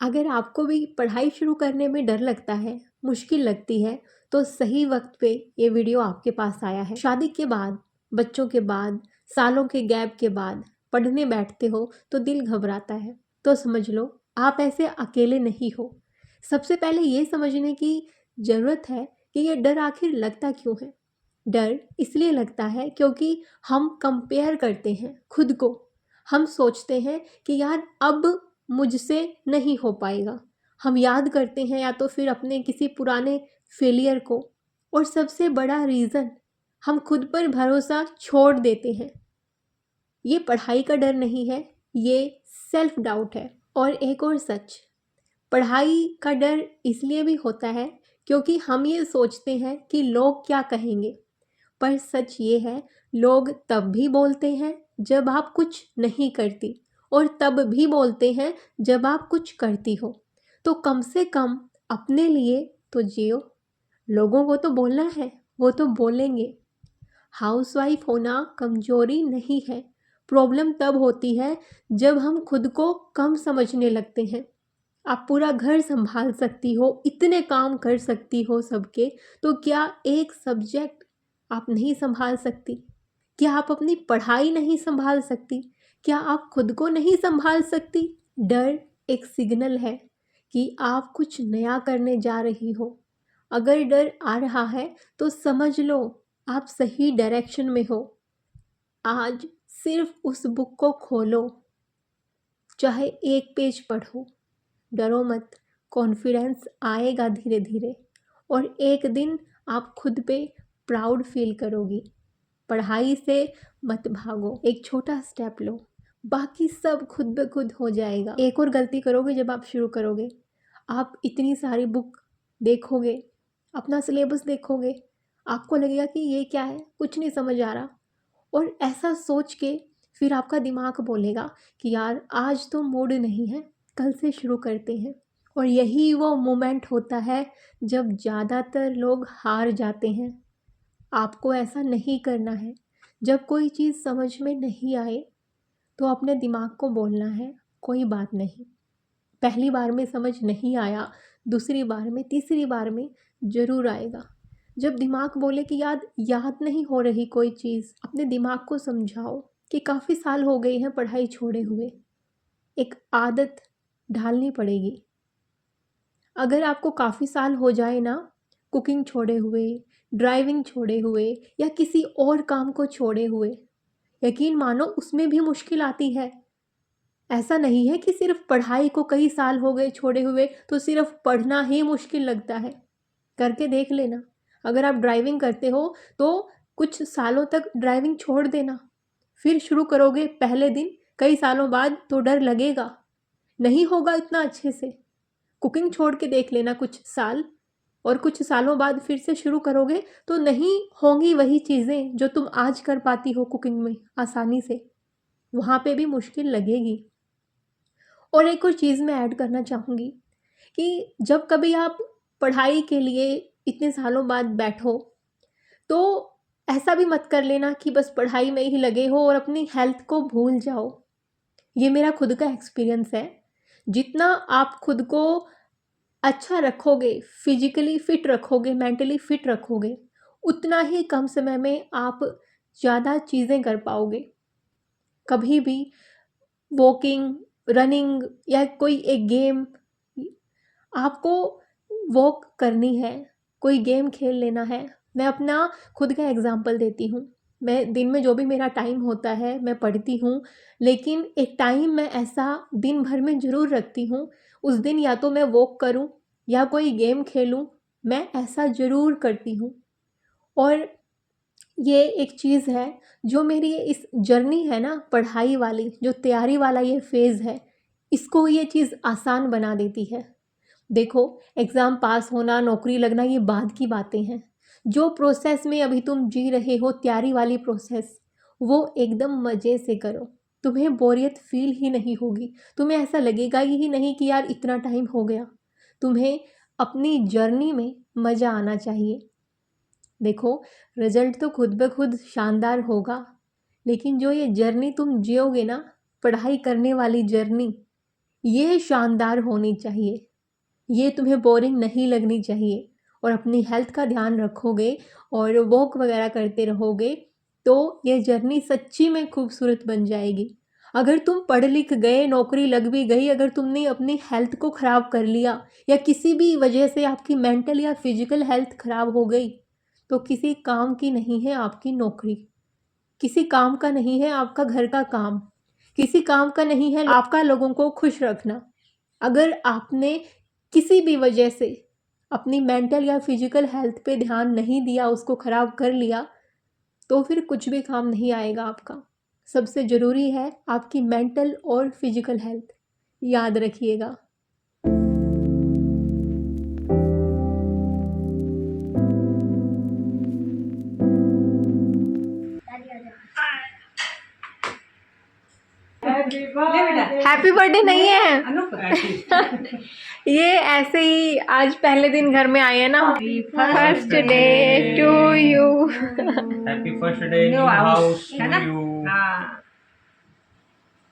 अगर आपको भी पढ़ाई शुरू करने में डर लगता है, मुश्किल लगती है, तो सही वक्त पे ये वीडियो आपके पास आया है। शादी के बाद, बच्चों के बाद, सालों के गैप के बाद पढ़ने बैठते हो तो दिल घबराता है। तो समझ लो, आप ऐसे अकेले नहीं हो। सबसे पहले ये समझने की ज़रूरत है कि ये डर आखिर लगता क्यों है। डर इसलिए लगता है क्योंकि हम कंपेयर करते हैं खुद को। हम सोचते हैं कि यार अब मुझसे नहीं हो पाएगा। हम याद करते हैं या तो फिर अपने किसी पुराने फेलियर को। और सबसे बड़ा रीज़न, हम खुद पर भरोसा छोड़ देते हैं। ये पढ़ाई का डर नहीं है, ये सेल्फ डाउट है। और एक और सच, पढ़ाई का डर इसलिए भी होता है क्योंकि हम ये सोचते हैं कि लोग क्या कहेंगे। पर सच ये है, लोग तब भी बोलते हैं जब आप कुछ नहीं करती, और तब भी बोलते हैं जब आप कुछ करती हो। तो कम से कम अपने लिए तो जियो। लोगों को तो बोलना है, वो तो बोलेंगे। हाउसवाइफ होना कमजोरी नहीं है। प्रॉब्लम तब होती है जब हम खुद को कम समझने लगते हैं। आप पूरा घर संभाल सकती हो, इतने काम कर सकती हो सबके, तो क्या एक सब्जेक्ट आप नहीं संभाल सकती? क्या आप अपनी पढ़ाई नहीं संभाल सकती? क्या आप खुद को नहीं संभाल सकती? डर एक सिग्नल है कि आप कुछ नया करने जा रही हो। अगर डर आ रहा है तो समझ लो आप सही डायरेक्शन में हो। आज सिर्फ उस बुक को खोलो, चाहे एक पेज पढ़ो। डरो मत, कॉन्फिडेंस आएगा धीरे धीरे, और एक दिन आप खुद पे प्राउड फील करोगी। पढ़ाई से मत भागो, एक छोटा स्टेप लो, बाकी सब खुद ब खुद हो जाएगा। एक और गलती करोगे जब आप शुरू करोगे, आप इतनी सारी बुक देखोगे, अपना सिलेबस देखोगे, आपको लगेगा कि ये क्या है, कुछ नहीं समझ आ रहा। और ऐसा सोच के फिर आपका दिमाग बोलेगा कि यार आज तो मूड नहीं है, कल से शुरू करते हैं। और यही वो मोमेंट होता है जब ज़्यादातर लोग हार जाते हैं। आपको ऐसा नहीं करना है। जब कोई चीज़ समझ में नहीं आए तो अपने दिमाग को बोलना है, कोई बात नहीं, पहली बार में समझ नहीं आया, दूसरी बार में, तीसरी बार में ज़रूर आएगा। जब दिमाग बोले कि याद याद नहीं हो रही कोई चीज़, अपने दिमाग को समझाओ कि काफ़ी साल हो गए हैं पढ़ाई छोड़े हुए, एक आदत ढालनी पड़ेगी। अगर आपको काफ़ी साल हो जाए ना, कुकिंग छोड़े हुए, ड्राइविंग छोड़े हुए, या किसी और काम को छोड़े हुए, यकीन मानो उसमें भी मुश्किल आती है। ऐसा नहीं है कि सिर्फ पढ़ाई को कई साल हो गए छोड़े हुए तो सिर्फ पढ़ना ही मुश्किल लगता है। करके देख लेना। अगर आप ड्राइविंग करते हो तो कुछ सालों तक ड्राइविंग छोड़ देना, फिर शुरू करोगे पहले दिन, कई सालों बाद तो डर लगेगा, नहीं होगा इतना अच्छे से। कुकिंग छोड़ के देख लेना कुछ साल, और कुछ सालों बाद फिर से शुरू करोगे तो नहीं होंगी वही चीज़ें जो तुम आज कर पाती हो कुकिंग में आसानी से, वहाँ पे भी मुश्किल लगेगी। और एक और चीज़ मैं ऐड करना चाहूँगी कि जब कभी आप पढ़ाई के लिए इतने सालों बाद बैठो, तो ऐसा भी मत कर लेना कि बस पढ़ाई में ही लगे हो और अपनी हेल्थ को भूल जाओ। ये मेरा खुद का एक्सपीरियंस है। जितना आप खुद को अच्छा रखोगे, फिजिकली फिट रखोगे, मेंटली फिट रखोगे, उतना ही कम समय में आप ज़्यादा चीज़ें कर पाओगे। कभी भी वॉकिंग, रनिंग, या कोई एक गेम आपको वॉक करनी है, कोई गेम खेल लेना है। मैं अपना खुद का एग्जांपल देती हूँ। मैं दिन में जो भी मेरा टाइम होता है मैं पढ़ती हूँ, लेकिन एक टाइम मैं ऐसा दिन भर में ज़रूर रखती हूँ। उस दिन या तो मैं वॉक करूँ या कोई गेम खेलूँ, मैं ऐसा ज़रूर करती हूँ। और ये एक चीज़ है जो मेरी इस जर्नी है ना, पढ़ाई वाली जो तैयारी वाला ये फेज़ है, इसको ये चीज़ आसान बना देती है। देखो, एग्ज़ाम पास होना, नौकरी लगना, ये बाद की बातें हैं। जो प्रोसेस में अभी तुम जी रहे हो, तैयारी वाली प्रोसेस, वो एकदम मज़े से करो। तुम्हें बोरियत फ़ील ही नहीं होगी। तुम्हें ऐसा लगेगा ही नहीं कि यार इतना टाइम हो गया। तुम्हें अपनी जर्नी में मज़ा आना चाहिए। देखो, रिज़ल्ट तो खुद ब खुद शानदार होगा, लेकिन जो ये जर्नी तुम जियोगे ना, पढ़ाई करने वाली जर्नी, ये शानदार होनी चाहिए, ये तुम्हें बोरिंग नहीं लगनी चाहिए और अपनी हेल्थ का ध्यान रखोगे और वॉक वगैरह करते रहोगे तो ये जर्नी सच्ची में खूबसूरत बन जाएगी। अगर तुम पढ़ लिख गए, नौकरी लग भी गई, अगर तुमने अपनी हेल्थ को ख़राब कर लिया या किसी भी वजह से आपकी मेंटल या फिजिकल हेल्थ ख़राब हो गई, तो किसी काम की नहीं है आपकी नौकरी, किसी काम का नहीं है आपका घर का काम, किसी काम का नहीं है आपका लोगों को खुश रखना। अगर आपने किसी भी वजह से अपनी मेंटल या फिजिकल हेल्थ पे ध्यान नहीं दिया, उसको ख़राब कर लिया, तो फिर कुछ भी काम नहीं आएगा आपका। सबसे ज़रूरी है आपकी मेंटल और फिजिकल हेल्थ, याद रखिएगा। हैप्पी बर्थडे नहीं है ये ऐसे ही आज पहले दिन घर में आए हैं ना। First day to you. Happy first day new house to you.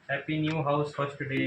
Happy new house first day.